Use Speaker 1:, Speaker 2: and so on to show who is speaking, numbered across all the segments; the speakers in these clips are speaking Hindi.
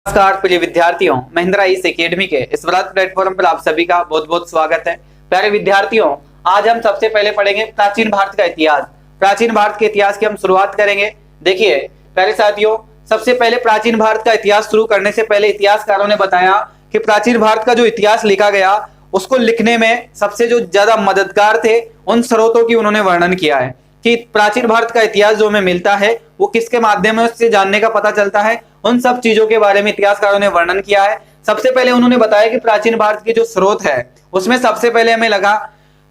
Speaker 1: नमस्कार प्रिय विद्यार्थियों, महिंद्रा इस एकेडमी के इस बृहद प्लेटफॉर्म पर आप सभी का बहुत बहुत स्वागत है। प्यारे विद्यार्थियों, आज हम सबसे पहले पढ़ेंगे प्राचीन भारत का इतिहास। प्राचीन भारत के इतिहास की हम शुरुआत करेंगे। देखिए प्यारे साथियों, सबसे पहले प्राचीन भारत का इतिहास शुरू करने से पहले इतिहासकारों ने बताया कि प्राचीन भारत का जो इतिहास लिखा गया उसको लिखने में सबसे जो ज्यादा मददगार थे उन स्रोतों की उन्होंने वर्णन किया है कि प्राचीन भारत का इतिहास जो हमें मिलता है वो किसके माध्यम से जानने का पता चलता है। उन सब चीजों के बारे में इतिहासकारों ने वर्णन किया है। सबसे पहले उन्होंने बताया कि प्राचीन भारत के जो स्रोत है उसमें सबसे पहले हमें लगा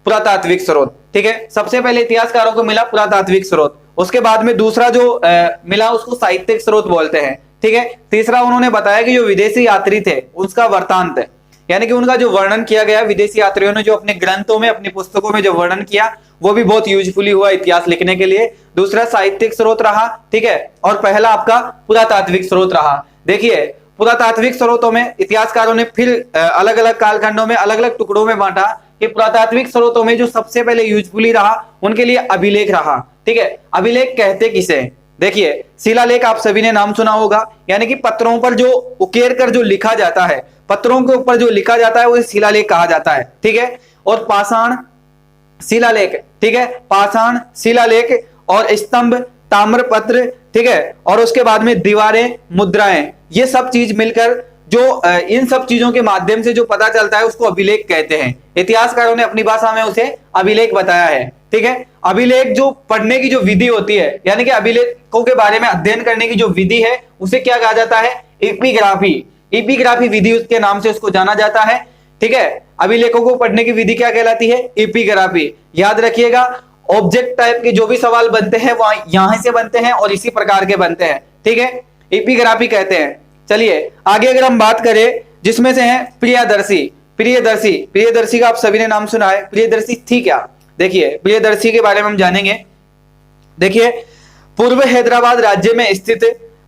Speaker 1: पुरातात्विक स्रोत। ठीक है, सबसे पहले इतिहासकारों को मिला पुरातात्विक स्रोत। उसके बाद में दूसरा जो मिला उसको साहित्यिक स्रोत बोलते हैं। ठीक है, तीसरा उन्होंने बताया कि जो विदेशी यात्री थे उसका वृत्तांत, यानी कि उनका जो वर्णन किया गया, विदेशी यात्रियों ने जो अपने ग्रंथों में अपनी पुस्तकों में जो वर्णन किया वो भी बहुत यूजफुली हुआ इतिहास लिखने के लिए। दूसरा साहित्यिक स्रोत रहा, ठीक है, और पहला आपका पुरातात्विक स्रोत रहा। देखिए पुरातात्विक स्रोतों में इतिहासकारों ने फिर अलग अलग कालखंडों में अलग अलग टुकड़ों में बांटा कि पुरातात्विक स्रोतों में जो सबसे पहले यूजफुली रहा उनके लिए अभिलेख रहा। ठीक है, अभिलेख कहते किसे? देखिए शिलालेख आप सभी ने नाम सुना होगा, यानी कि पत्थरों पर जो उकेर कर जो लिखा जाता है, पत्थरों के ऊपर जो लिखा जाता है वो शिलालेख कहा जाता है। ठीक है, और पाषाण शिलालेख, ठीक है, पाषाण शिलालेख और स्तंभ ताम्रपत्र, ठीक है, और उसके बाद में दीवारें मुद्राएं, ये सब चीज मिलकर जो इन सब चीजों के माध्यम से जो पता चलता है उसको अभिलेख कहते हैं। इतिहासकारों ने अपनी भाषा में उसे अभिलेख बताया है। ठीक है, अभिलेख जो पढ़ने की जो विधि होती है, यानी कि अभिलेखों के बारे में अध्ययन करने की जो विधि है उसे क्या कहा जाता है? एपिग्राफी। एपिग्राफी विधि उसके नाम से उसको जाना जाता है। ठीक है, अभिलेखों को पढ़ने की विधि क्या कहलाती है? एपिग्राफी। याद रखिएगा, ऑब्जेक्ट टाइप के जो भी सवाल बनते हैं वह यहां से बनते हैं और इसी प्रकार के बनते हैं। ठीक है, एपिग्राफी कहते हैं। चलिए आगे अगर हम बात करें जिसमें से है प्रियदर्शी। प्रियदर्शी, प्रियदर्शी का आप सभी ने नाम सुना है। प्रियदर्शी थी क्या? देखिए प्रियदर्शी के बारे में हम जानेंगे। देखिए पूर्व हैदराबाद राज्य में स्थित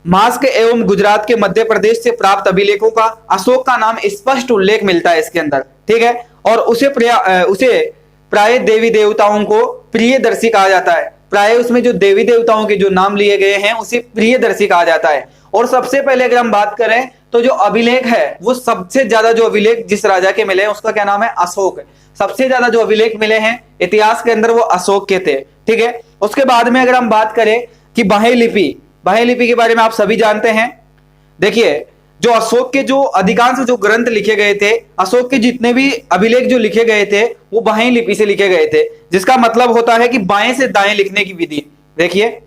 Speaker 1: मास्क एवं गुजरात के मध्य प्रदेश से प्राप्त अभिलेखों का अशोक का नाम स्पष्ट उल्लेख मिलता है इसके अंदर। ठीक है, और उसे प्राय देवी देवताओं को प्रियदर्शी कहा जाता है। प्राय उसमें जो देवी देवताओं के जो नाम लिए गए हैं उसे प्रियदर्शी कहा जाता है। और सबसे पहले अगर हम बात करें तो जो अभिलेख है वो सबसे ज्यादा जो अभिलेख जिस राजा के मिले हैं उसका क्या नाम है? अशोक। सबसे ज्यादा जो अभिलेख मिले हैं इतिहास के अंदर वो अशोक के थे। ठीक है, उसके बाद में अगर हम बात करें कि बाह्य लिपि, बाह्य लिपि के बारे में आप सभी जानते हैं। देखिए जो अशोक के जो अधिकांश जो ग्रंथ लिखे गए थे, अशोक के जितने भी अभिलेख जो लिखे गए थे वो बाह्य लिपि से लिखे गए थे, जिसका मतलब होता है कि बाएं से दाएं लिखने की विधि। देखिए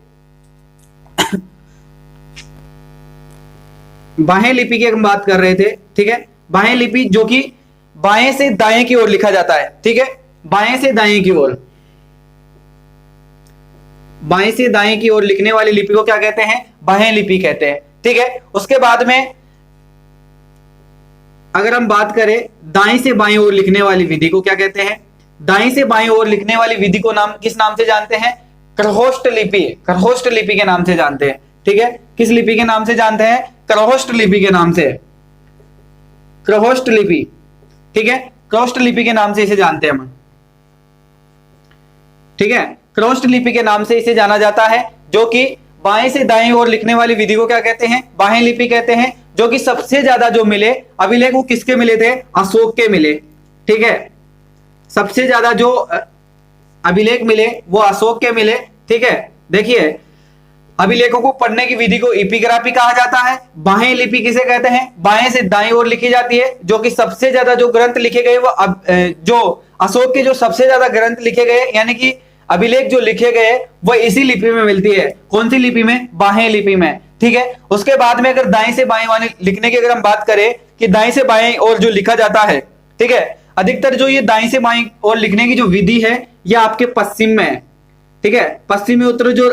Speaker 1: बाह्य लिपि की हम बात कर रहे थे। ठीक है, बाह्य लिपि जो कि बाएं से दाएं की ओर लिखा जाता है। ठीक है, बाएं से दाएं की ओर, बाएं से दाएं की ओर लिखने वाली लिपि को क्या कहते हैं? बाह्य लिपि कहते हैं। ठीक है, उसके बाद में अगर हम बात करें दाएं से बाएं ओर लिखने वाली विधि को क्या कहते हैं? दाएं से बाएं ओर लिखने वाली विधि को नाम किस नाम से जानते हैं? खरहोष्ट लिपि। खरहोष्ट लिपि के नाम से जानते हैं। ठीक है, किस लिपि के नाम से जानते हैं? खरहोष्ट लिपि के नाम से। खरहोष्ट लिपि, ठीक है, खरहोष्ट लिपि के नाम से इसे जानते हैं हम। ठीक है, खरहोष्ट लिपि के नाम से इसे जाना जाता है, जो कि बाएं से दाएं ओर लिखने वाली विधि को क्या कहते हैं? बाह्य लिपि कहते हैं। जो कि सबसे ज्यादा जो मिले अभिलेख वो किसके मिले थे? अशोक के मिले। ठीक है, सबसे ज्यादा जो अभिलेख मिले वो अशोक के मिले। ठीक है, देखिए अभिलेखों को पढ़ने की विधि को एपिग्राफी कहा जाता है। बाह्य लिपि किसे कहते हैं? बाएं से दाएं ओर लिखी जाती है, जो कि सबसे ज्यादा जो ग्रंथ लिखे गए वो जो अशोक के जो सबसे ज्यादा ग्रंथ लिखे गए यानी कि अभिलेख जो लिखे गए वो इसी लिपि में मिलती है। कौन सी लिपि में? बाह्य लिपि में। ठीक है, उसके बाद में अगर दाएं से बाएं वाले लिखने की अगर हम बात करें कि दाएं से बाएं और जो लिखा जाता है, ठीक है, अधिकतर जो ये दाएं से बाएं और लिखने की जो विधि है ये आपके पश्चिम में है। ठीक है, पश्चिमी उत्तर जो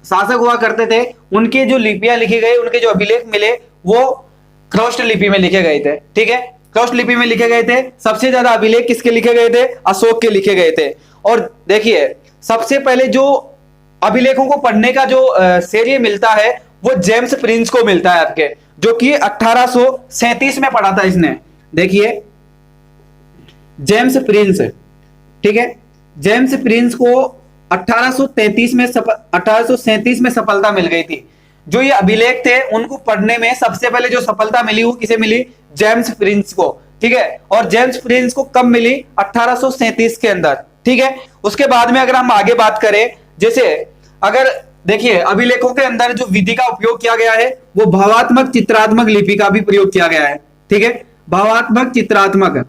Speaker 1: शासक हुआ करते थे उनके जो लिपियां लिखी गई, उनके जो अभिलेख मिले वो खरहोष्ट लिपि में लिखे गए थे। ठीक है, खरहोष्ट लिपि में लिखे गए थे। सबसे ज्यादा अभिलेख किसके लिखे गए थे? अशोक के लिखे गए थे। और देखिए सबसे पहले जो अभिलेखों को पढ़ने का जो श्रेय मिलता है वो जेम्स प्रिंस को मिलता है आपके, जो कि 1837 में पढ़ा था इसने। देखिए जेम्स प्रिंस, ठीक है, जेम्स प्रिंस को 1837 में सफलता मिल गई थी। जो ये अभिलेख थे उनको पढ़ने में सबसे पहले जो सफलता मिली वो किसे मिली? जेम्स प्रिंस को, ठीक है। और जेम्स प्रिंस को कब मिली? 1837 के अंदर, ठीक है। उसके बाद में अगर हम आगे बात करें, जैसे अगर देखिए अभिलेखों के अंदर जो विधि का उपयोग किया गया है वो भावात्मक चित्रात्मक लिपि का भी प्रयोग किया गया है, ठीक है। भावात्मक चित्रात्मक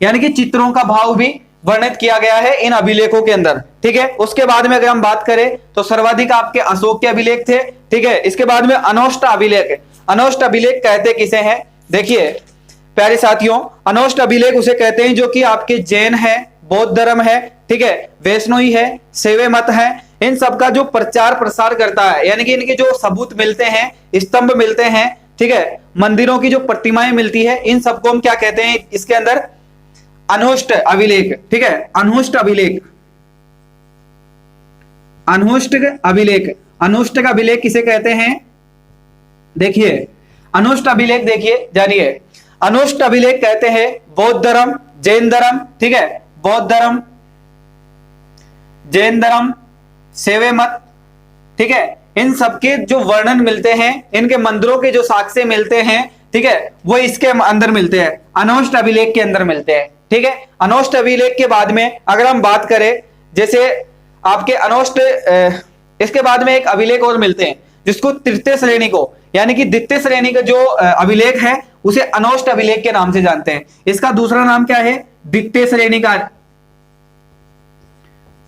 Speaker 1: यानी कि चित्रों का भाव भी वर्णित किया गया है इन अभिलेखों के अंदर, ठीक है। उसके बाद में अगर हम बात करें तो सर्वाधिक आपके अशोक के अभिलेख थे, ठीक है। इसके बाद में अनोष्ट अभिलेख, अनोष्ट अभिलेख कहते किसे हैं? देखिए प्यारे साथियों, अनोष्ट अभिलेख उसे कहते हैं जो कि आपके जैन है, बौद्ध धर्म है, ठीक है, वैष्णवी है, शैव मत है, इन सब का जो प्रचार प्रसार करता है, यानी कि इनके जो सबूत मिलते हैं, स्तंभ मिलते हैं, ठीक है, मंदिरों की जो प्रतिमाएं मिलती है, इन सबको हम क्या कहते हैं? इसके अंदर अनोष्ट अभिलेख, ठीक है। अनोष्ट अभिलेख, अनोष्ट अभिलेख, अनोष्ट अभिलेख किसे कहते हैं? देखिए अनोष्ट अभिलेख, देखिए जानिए, अनोष्ट अभिलेख कहते हैं बौद्ध धर्म, जैन धर्म, ठीक है, बौद्ध धर्म, जैन धर्म, शैव मत, ठीक है, इन सबके जो वर्णन मिलते हैं, इनके मंदिरों के जो साक्ष्य मिलते हैं, ठीक है, वो इसके अंदर मिलते हैं, अनोष्ट अभिलेख के अंदर मिलते हैं, ठीक है। अनोष्ट अभिलेख के बाद में अगर हम बात करें, जैसे आपके अनोष्ट, इसके बाद में एक अभिलेख और मिलते हैं जिसको तृतीय श्रेणी को, यानी कि द्वितीय श्रेणी का जो अभिलेख है उसे अनोष्ट अभिलेख के नाम से जानते हैं। इसका दूसरा नाम क्या है? द्वितीय श्रेणी का,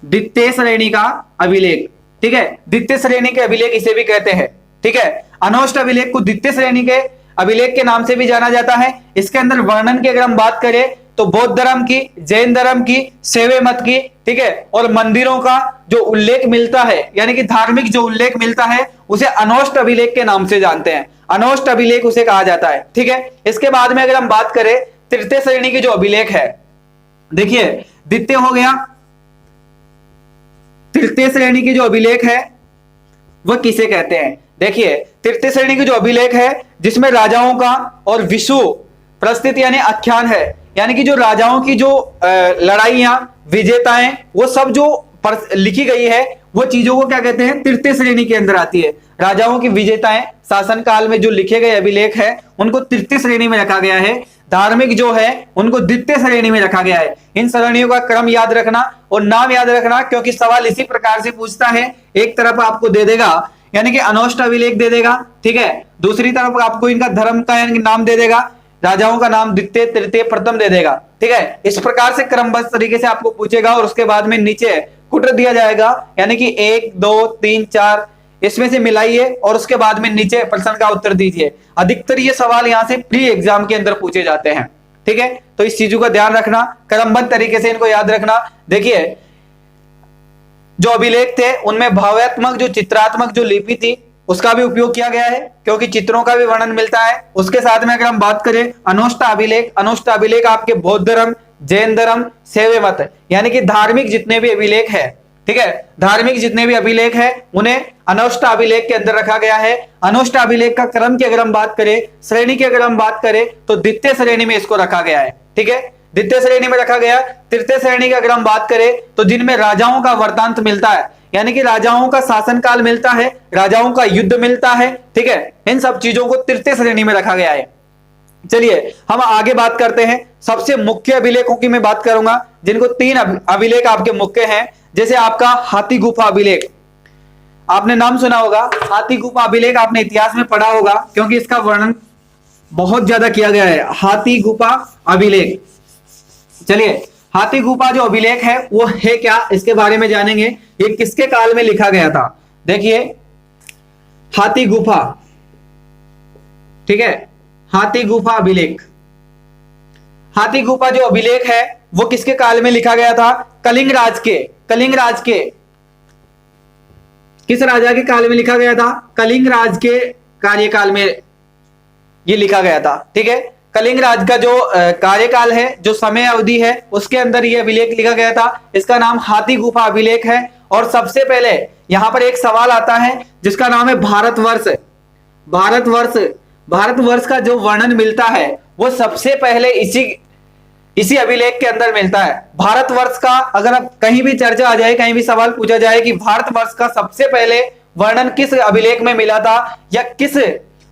Speaker 1: द्वितीय श्रेणी का अभिलेख, ठीक है। द्वितीय श्रेणी के अभिलेख इसे भी कहते हैं, ठीक है। अनोष्ट अभिलेख को द्वितीय श्रेणी के अभिलेख के नाम से भी जाना जाता है। इसके अंदर वर्णन की अगर हम बात करें तो बौद्ध धर्म की, जैन धर्म की, शैव मत की, ठीक है, और मंदिरों का जो उल्लेख मिलता है, यानी कि धार्मिक जो उल्लेख मिलता है उसे अनोष्ट अभिलेख के नाम से जानते हैं, अनोष्ट अभिलेख उसे कहा जाता है, ठीक है। इसके बाद में अगर हम बात करें तृतीय श्रेणी की जो अभिलेख है, देखिए द्वितीय हो गया, तृतीय श्रेणी की जो अभिलेख है वह किसे कहते हैं? देखिए तृतीय श्रेणी की जो अभिलेख है जिसमें राजाओं का और विषु प्रस्थित यानी आख्यान है, यानी कि जो राजाओं की जो लड़ाइयां, विजेताएं, वो सब जो लिखी गई है वो चीजों को क्या कहते हैं? तृतीय श्रेणी के अंदर आती है। राजाओं की विजेताएं शासन काल में जो लिखे गए अभिलेख है उनको तृतीय श्रेणी में रखा गया है, धार्मिक जो है उनको द्वितीय श्रेणी में रखा गया है। इन श्रेणियों का क्रम याद रखना और नाम याद रखना, क्योंकि सवाल इसी प्रकार से पूछता है, एक तरफ आपको दे देगा यानी कि अनोष्ट अभिलेख दे देगा, ठीक है, दूसरी तरफ आपको इनका धर्म का यानी नाम दे देगा, राजाओं का नाम द्वितीय, तृतीय, प्रथम दे देगा, ठीक है। इस प्रकार से क्रमबद्ध तरीके से आपको पूछेगा और उसके बाद में नीचे कुटर दिया जाएगा, यानी कि 1 2 3 4 इसमें से मिलाइए और उसके बाद में नीचे प्रश्न का उत्तर दीजिए। अधिकतर ये सवाल यहाँ से प्री एग्जाम के अंदर पूछे जाते हैं, ठीक है। तो इस चीजों का ध्यान रखना, क्रमबद्ध तरीके से इनको याद रखना। देखिए जो अभिलेख थे उनमें भावात्मक जो चित्रात्मक जो लिपि थी उसका भी उपयोग किया गया है, क्योंकि चित्रों का भी वर्णन मिलता है। उसके साथ में अगर हम बात करें अनोष्ट अभिलेख, अनोष्ट अभिलेख आपके बौद्ध धर्म, जैन धर्म, शैव मत, यानी कि धार्मिक जितने भी अभिलेख है, ठीक है, धार्मिक जितने भी अभिलेख है उन्हें अनोष्ट अभिलेख के अंदर रखा गया है। अनोष्ट अभिलेख का क्रम की अगर हम बात करें, श्रेणी की अगर हम बात करें तो द्वितीय श्रेणी में इसको रखा गया है, ठीक है, द्वितीय श्रेणी में रखा गया। तृतीय श्रेणी की अगर हम बात करें तो जिनमें राजाओं का वृत्तांत मिलता है, यानी कि राजाओं का शासनकाल मिलता है, राजाओं का युद्ध मिलता है, ठीक है, इन सब चीजों को तृतीय श्रेणी में रखा गया है। चलिए हम आगे बात करते हैं। सबसे मुख्य अभिलेखों की मैं बात करूंगा, जिनको 3 अभिलेख आपके मुख्य हैं। जैसे आपका हाथी गुफा अभिलेख, आपने नाम सुना होगा, हाथी गुफा अभिलेख आपने इतिहास में पढ़ा होगा, क्योंकि इसका वर्णन बहुत ज्यादा किया गया है, हाथी गुफा अभिलेख। चलिए हाथी गुफा जो अभिलेख है वो है क्या, इसके बारे में जानेंगे। ये किसके काल में लिखा गया था? देखिए हाथी गुफा, ठीक है, हाथी गुफा अभिलेख, हाथी गुफा जो अभिलेख है वो किसके काल में लिखा गया था? कलिंग राज के, कलिंग राज के, किस राजा के काल में लिखा गया था? कलिंग राज के कार्यकाल में ये लिखा गया था, ठीक है। कलिंग राज का जो कार्यकाल है, जो समय अवधि है, उसके अंदर ये अभिलेख लिखा गया था। इसका नाम हाथी गुफा अभिलेख है। और सबसे पहले यहां पर एक सवाल आता है जिसका नाम है भारतवर्ष। भारतवर्ष, भारतवर्ष का जो वर्णन मिलता है वो सबसे पहले इसी अभिलेख के अंदर मिलता है। भारतवर्ष का अगर कहीं भी चर्चा आ जाए, कहीं भी सवाल पूछा जाए कि भारतवर्ष का सबसे पहले वर्णन किस अभिलेख में मिला था या किस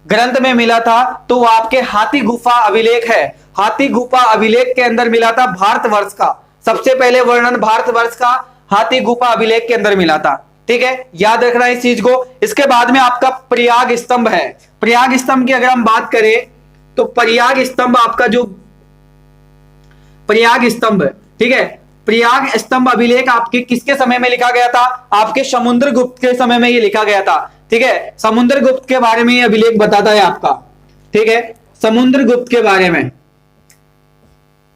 Speaker 1: ग्रंथ में मिला था, तो वो आपके हाथी गुफा अभिलेख है। हाथी गुफा अभिलेख के अंदर मिला था भारतवर्ष का, सबसे पहले वर्णन भारतवर्ष का हाथी गुफा अभिलेख के अंदर मिला था। ठीक है, याद रखना इस चीज को। इसके बाद में आपका प्रयाग स्तंभ है। प्रयाग स्तंभ की अगर हम बात करें तो प्रयाग स्तंभ आपका जो प्रयाग स्तंभ, ठीक है, प्रयाग स्तंभ अभिलेख आपके किसके समय में लिखा गया था? आपके समुद्रगुप्त के समय में ये लिखा गया था। ठीक है, समुद्रगुप्त के बारे में ये अभिलेख बताता है आपका। ठीक है, समुद्रगुप्त के बारे में,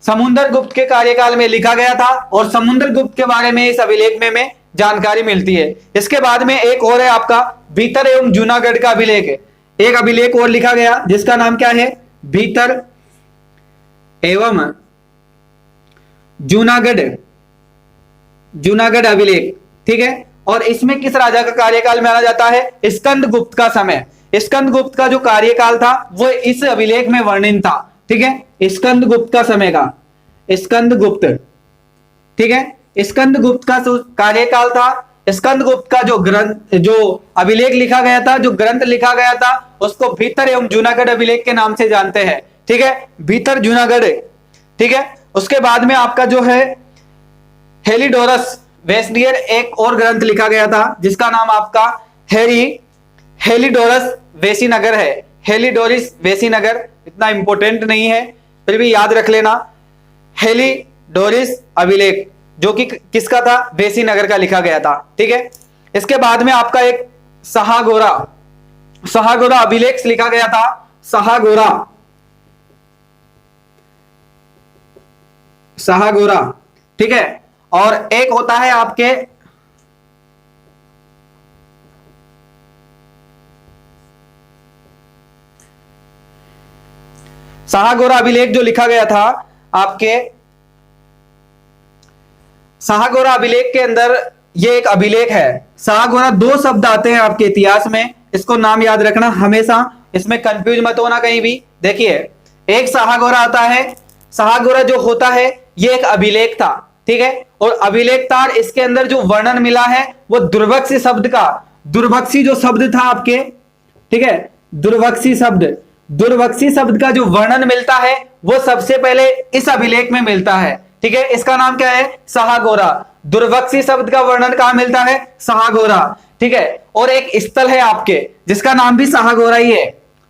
Speaker 1: समुद्रगुप्त के कार्यकाल में लिखा गया था और समुद्रगुप्त के बारे में इस अभिलेख में जानकारी मिलती है। इसके बाद में एक और है आपका भीतर एवं जूनागढ़ का अभिलेख है। एक अभिलेख और लिखा गया जिसका नाम क्या है? भीतर एवं जूनागढ़ अभिलेख। ठीक है, और इसमें किस राजा का कार्यकाल माना जाता है? स्कंदगुप्त का समय। स्कंदगुप्त का जो कार्यकाल था वो इस अभिलेख में वर्णित था। ठीक है, स्कंदगुप्त का समय का, स्कंदगुप्त, ठीक है, स्कंदगुप्त का कार्यकाल था। स्कंदगुप्त का जो ग्रंथ, जो अभिलेख लिखा गया था, जो ग्रंथ लिखा गया था, उसको भीतर एवं जूनागढ़ अभिलेख के नाम से जानते हैं। ठीक है, भीतर जूनागढ़। ठीक है, उसके बाद में आपका जो है हेलिडोरस वेस्नियर एक और ग्रंथ लिखा गया था जिसका नाम आपका हेलिडोरस वेसीनगर है। हेलिडोरिस वेसीनगर इतना इंपॉर्टेंट नहीं है, फिर भी याद रख लेना। हेलिडोरिस अभिलेख जो कि किसका था? वेसीनगर का लिखा गया था। ठीक है, इसके बाद में आपका एक सहागोरा अभिलेख लिखा गया था। सहागोरा, ठीक है, और एक होता है आपके सहागोरा अभिलेख जो लिखा गया था आपके सहागोरा अभिलेख के अंदर, ये एक अभिलेख है। सहागोरा, दो शब्द आते हैं आपके इतिहास में, इसको नाम याद रखना हमेशा, इसमें कंफ्यूज मत होना कहीं भी। देखिए, एक सहागोरा आता है। सहागोरा जो होता है ये एक अभिलेख था। ठीक है, और अभिलेख था, इसके अंदर जो वर्णन मिला है वो दुर्वक्षी शब्द का, दुर्वक्षी जो शब्द था आपके, ठीक है, दुर्वक्षी शब्द का जो वर्णन मिलता है वो सबसे पहले इस अभिलेख में मिलता है। ठीक है, इसका नाम क्या है? सहागोरा। दुर्वक्षी शब्द का वर्णन कहां मिलता है? सहागोरा। ठीक है, और एक स्थल है आपके जिसका नाम भी सहागोरा ही है।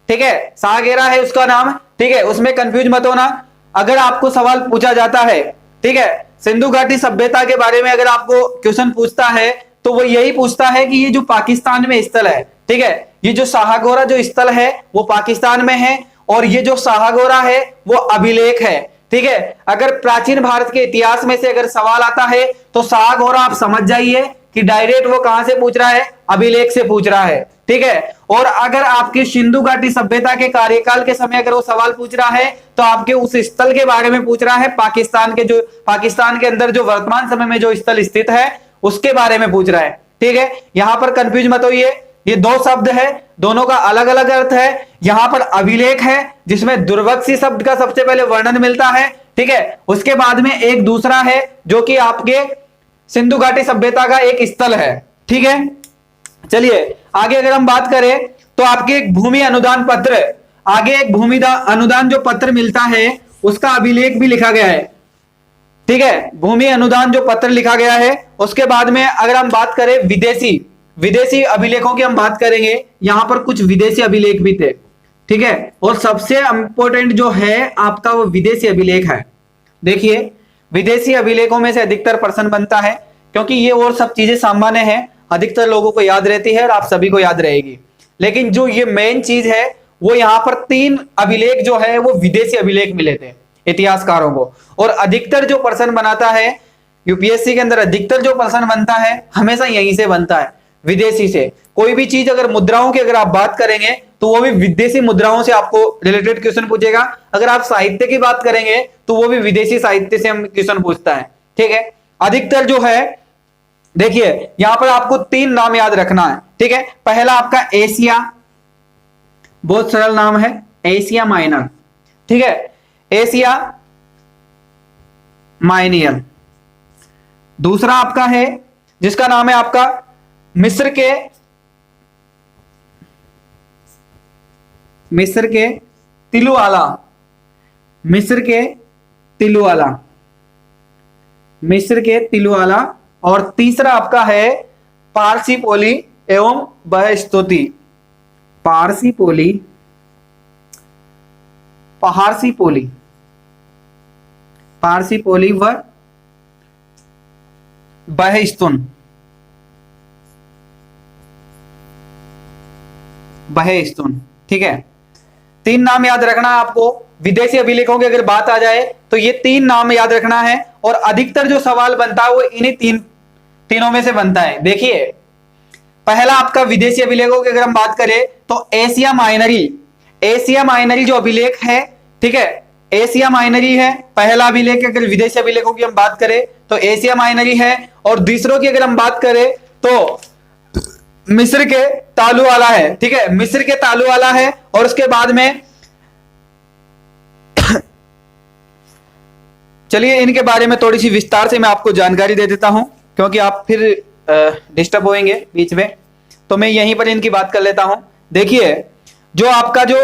Speaker 1: ठीक है, सहागेरा है उसका नाम। ठीक है, उसमें कंफ्यूज मत होना। अगर आपको सवाल पूछा जाता है, ठीक है, सिंधु घाटी सभ्यता के बारे में अगर आपको क्वेश्चन पूछता है तो वो यही पूछता है कि ये जो पाकिस्तान में स्थल है, ठीक है, ये जो सहागोरा जो स्थल है वो पाकिस्तान में है और ये जो सहागोरा है वो अभिलेख है। ठीक है, अगर प्राचीन भारत के इतिहास में से अगर सवाल आता है तो सहागोरा आप समझ जाइए कि डायरेक्ट वो कहां से पूछ रहा है? अभिलेख से पूछ रहा है। ठीक है, और अगर आपके सिंधु घाटी सभ्यता के कार्यकाल के समय अगर वो सवाल पूछ रहा है तो आपके उस स्थल के बारे में पूछ रहा है, पाकिस्तान के अंदर जो वर्तमान समय में जो स्थल स्थित है उसके बारे में पूछ रहा है। ठीक है, यहां पर कंफ्यूज मत होइए, ये दो शब्द है, दोनों का अलग अलग अर्थ है। यहां पर अभिलेख है जिसमें दुर्वक्षी शब्द का सबसे पहले वर्णन मिलता है। ठीक है, उसके बाद में एक दूसरा है जो कि आपके सिंधु घाटी सभ्यता का एक स्थल है। ठीक है, चलिए आगे अगर हम बात करें तो आपके एक भूमि अनुदान पत्र, आगे एक भूमि अनुदान जो पत्र मिलता है उसका अभिलेख भी लिखा गया है। ठीक है, भूमि अनुदान जो पत्र लिखा गया है। उसके बाद में अगर हम बात करें विदेशी अभिलेखों की हम बात करेंगे, यहां पर कुछ विदेशी अभिलेख भी थे। ठीक है, और सबसे इंपॉर्टेंट जो है आपका वो विदेशी अभिलेख है। देखिए, विदेशी अभिलेखों में से अधिकतर प्रश्न बनता है क्योंकि ये और सब चीजें सामान्य हैं, अधिकतर लोगों को याद रहती है और आप सभी को याद रहेगी, लेकिन जो ये मेन चीज है वो यहाँ पर 3 अभिलेख जो है वो विदेशी अभिलेख मिले थे इतिहासकारों को। और अधिकतर जो प्रश्न बनाता है यूपीएससी के अंदर, अधिकतर जो प्रश्न बनता है हमेशा यहीं से बनता है, विदेशी से। कोई भी चीज अगर मुद्राओं की अगर आप बात करेंगे तो वो भी विदेशी मुद्राओं से आपको रिलेटेड क्वेश्चन पूछेगा। अगर आप साहित्य की बात करेंगे तो वो भी विदेशी साहित्य से हम क्वेश्चन पूछता है। ठीक है, अधिकतर जो है, देखिए यहां पर आपको 3 नाम याद रखना है। ठीक है, पहला आपका एशिया, बहुत सरल नाम है, एशिया माइनर। ठीक है, एशिया माइनियर। दूसरा आपका है जिसका नाम है आपका मिस्र के मिस्र के तिलुआला, मिस्र के तिलुआला, मिस्र के तिलुआला। और तीसरा आपका है पारसीपोली एवं बहस्तोती, पारसीपोली, पारसीपोली, पारसीपोली व बहस्तुन, बहस्तुन। ठीक है, तीन नाम याद रखना है आपको। विदेशी अभिलेखों की अगर बात आ जाए तो ये तीन नाम याद रखना है, और अधिकतर जो सवाल बनता है वो इन्हीं तीनों में से बनता है। देखिए, पहला आपका विदेशी अभिलेखों की अगर हम बात करें तो एशिया माइनरी, एशिया माइनरी जो अभिलेख है, ठीक है, एशिया माइनरी है पहला अभिलेख। अगर विदेशी अभिलेखों की हम बात करें तो एशिया माइनरी है। और दूसरों की अगर हम बात करें तो मिस्र के तालुआला है, ठीक है, मिस्र के तालुआला है। और उसके बाद में चलिए इनके बारे में थोड़ी सी विस्तार से मैं आपको जानकारी दे देता हूं, क्योंकि आप फिर डिस्टर्ब होंगे बीच में, तो मैं यहीं पर इनकी बात कर लेता हूं। देखिए, जो आपका जो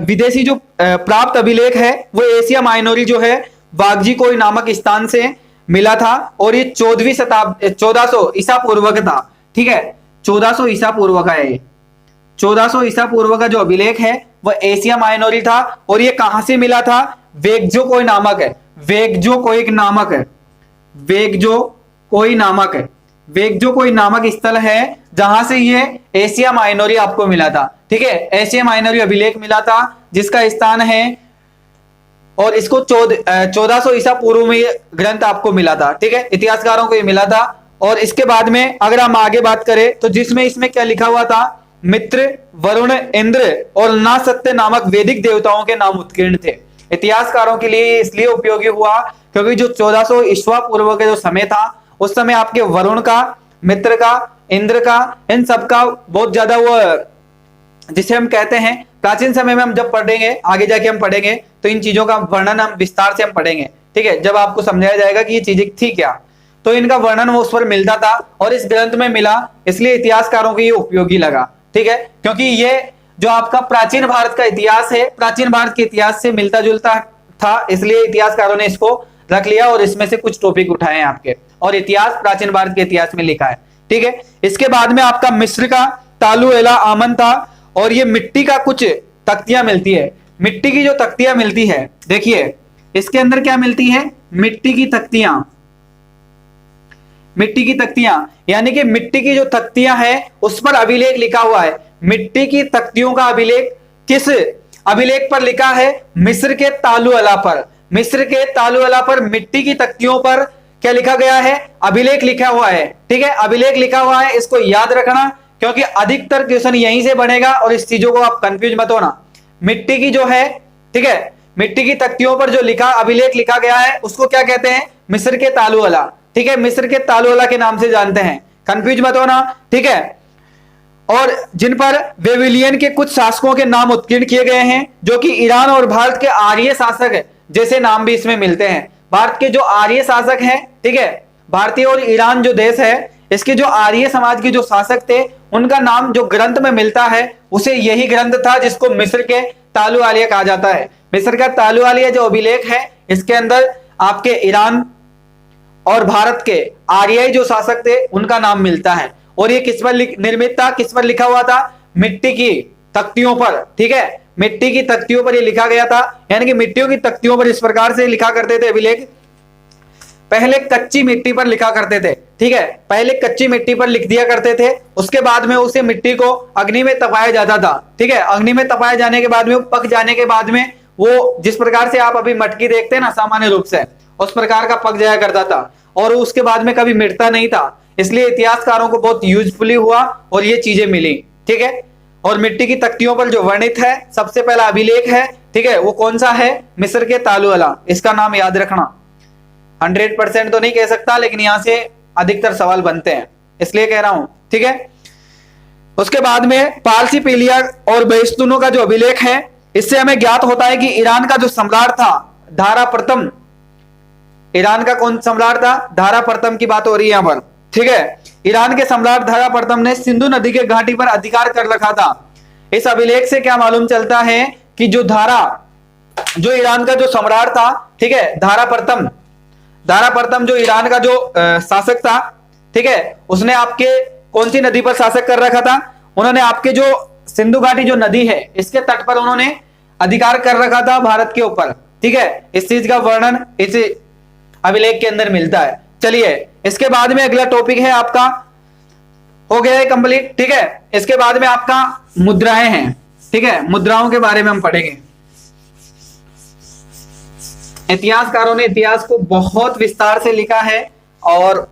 Speaker 1: विदेशी जो प्राप्त अभिलेख है वो एशिया माइनरी जो है वागजी कोई नामक स्थान से मिला था, और ये 14वीं शताब्दी 1400 ईसा पूर्व का था। ठीक है, 1400 ईसा पूर्व का है, 1400 ईसा पूर्व का जो अभिलेख है वह एशिया माइनरी था। और ये कहां से मिला था? वेगजो कोई नामक है, वेगजो कोई नामक है, वेगजो कोई नामक है, वेगजो कोई नामक स्थल है जहां से ये एशिया माइनरी आपको मिला था। ठीक है, एशिया माइनरी अभिलेख मिला था जिसका स्थान है, और इसको 1400 ईसा पूर्व में ये ग्रंथ आपको मिला था। ठीक है, इतिहासकारों को ये मिला था। और इसके बाद में अगर हम आगे बात करें तो जिसमें इसमें क्या लिखा हुआ था? मित्र, वरुण, इंद्र और ना सत्य नामक वैदिक देवताओं के नाम उत्कीर्ण थे। इतिहासकारों के लिए इसलिए उपयोगी हुआ क्योंकि जो 1400 ईस्वा पूर्व का जो समय था उस समय आपके वरुण का, मित्र का, इंद्र का, इन सब का बहुत ज्यादा वो, जिसे हम कहते हैं प्राचीन समय में हम जब पढ़ेंगे, आगे जाके हम पढ़ेंगे तो इन चीजों का वर्णन हम विस्तार से हम पढ़ेंगे। ठीक है, जब आपको समझाया जाएगा कि ये चीजें थी क्या, तो इनका वर्णन वो उस पर मिलता था और इस ग्रंथ में मिला, इसलिए इतिहासकारों को ये उपयोगी लगा। ठीक है, क्योंकि ये जो आपका प्राचीन भारत का इतिहास है, प्राचीन भारत के इतिहास से मिलता जुलता था, इसलिए इतिहासकारों ने इसको रख लिया और इसमें से कुछ टॉपिक उठाए हैं आपके, और इतिहास प्राचीन भारत के इतिहास में लिखा है। ठीक है, इसके बाद में आपका मिस्र का तालुएला आमन था, और ये मिट्टी का कुछ तख्तियां मिलती है। मिट्टी की जो तख्तियां मिलती है, देखिए इसके अंदर क्या मिलती है? मिट्टी की तख्तियां, मिट्टी की तख्तियां, यानी कि मिट्टी की जो तख्तियां है उस पर अभिलेख लिखा हुआ है। मिट्टी की तख्तियों का अभिलेख किस अभिलेख पर लिखा है? मिस्र के तालुअला पर। मिस्र के तालुअला पर मिट्टी की तख्तियों पर क्या लिखा गया है? अभिलेख लिखा हुआ है। ठीक है, अभिलेख लिखा हुआ है, इसको याद रखना क्योंकि अधिकतर क्वेश्चन यहीं से बनेगा, और इस चीजों को आप कंफ्यूज मत होना। मिट्टी की जो है, ठीक है, मिट्टी की तख्तियों पर जो लिखा अभिलेख लिखा गया है उसको क्या कहते हैं? मिस्र के तालुअला। ठीक है, मिस्र के तालुअला के नाम से जानते हैं, कंफ्यूज मत होना। ठीक है, और जिन पर बेबीलियन के कुछ शासकों के नाम उत्कीर्ण किए गए हैं, जो कि ईरान और भारत के आर्य शासक है, जैसे नाम भी इसमें मिलते हैं। भारत के जो आर्य शासक हैं, ठीक है, भारतीय और ईरान जो देश है, इसके जो आर्य समाज के जो शासक थे उनका नाम जो ग्रंथ में मिलता है उसे यही ग्रंथ था जिसको मिस्र के तालुआलिया कहा जाता है। मिस्र का तालुआलिया जो अभिलेख है इसके अंदर आपके ईरान और भारत के आर्यी जो शासक थे उनका नाम मिलता है। और ये किस पर निर्मित था, किस पर लिखा हुआ था? मिट्टी की तख्तियों पर। ठीक है, मिट्टी की तख्तियों पर ये लिखा गया था, यानी कि मिट्टियों की तख्तियों पर इस प्रकार से लिखा करते थे अभिलेख। पहले कच्ची मिट्टी पर लिखा करते थे। ठीक है, पहले कच्ची मिट्टी पर लिख दिया करते थे, उसके बाद में उसे मिट्टी को अग्नि में तपाया जाता था। ठीक है, अग्नि में तपाए जाने के बाद में, पक जाने के बाद में वो जिस प्रकार से आप अभी मटकी देखते हैं ना सामान्य रूप से, उस प्रकार का पक जाया करता था, और उसके बाद में कभी मिटता नहीं था। इसलिए इतिहासकारों को बहुत यूजफुली हुआ और ये चीजें मिली। ठीक है, और मिट्टी की तख्तियों पर जो वर्णित है सबसे पहला अभिलेख है, ठीक है, वो कौन सा है? मिस्र के तालुअला। इसका नाम याद रखना। 100% तो नहीं कह सकता, लेकिन यहां से अधिकतर सवाल बनते हैं इसलिए कह रहा हूं। ठीक है, उसके बाद में पारसी पीलिया और बेस्तुनों का जो अभिलेख है, इससे हमें ज्ञात होता है कि ईरान का जो सम्राट था धारा प्रथम, ईरान का कौन सम्राट था? धारा प्रथम की बात हो रही है यहां पर। ठीक है, ईरान के सम्राट धारा प्रथम ने सिंधु नदी के घाटी पर अधिकार कर रखा था। इस अभिलेख से क्या मालूम चलता है कि जो ईरान का जो सम्राट था, ठीक है, दारा प्रथम जो ईरान का जो शासक था, ठीक है, उसने आपके कौन सी नदी पर शासक कर रखा था? उन्होंने आपके जो सिंधु घाटी जो नदी है इसके तट पर उन्होंने अधिकार कर रखा था भारत के ऊपर, ठीक है। इस चीज का वर्णन इस अभिलेख के अंदर मिलता है। चलिए इसके बाद में अगला टॉपिक है आपका, हो गया है कंप्लीट, ठीक है। इसके बाद में आपका मुद्राएं हैं, ठीक है, मुद्राओं के बारे में हम पढ़ेंगे। इतिहासकारों ने इतिहास को बहुत विस्तार से लिखा है और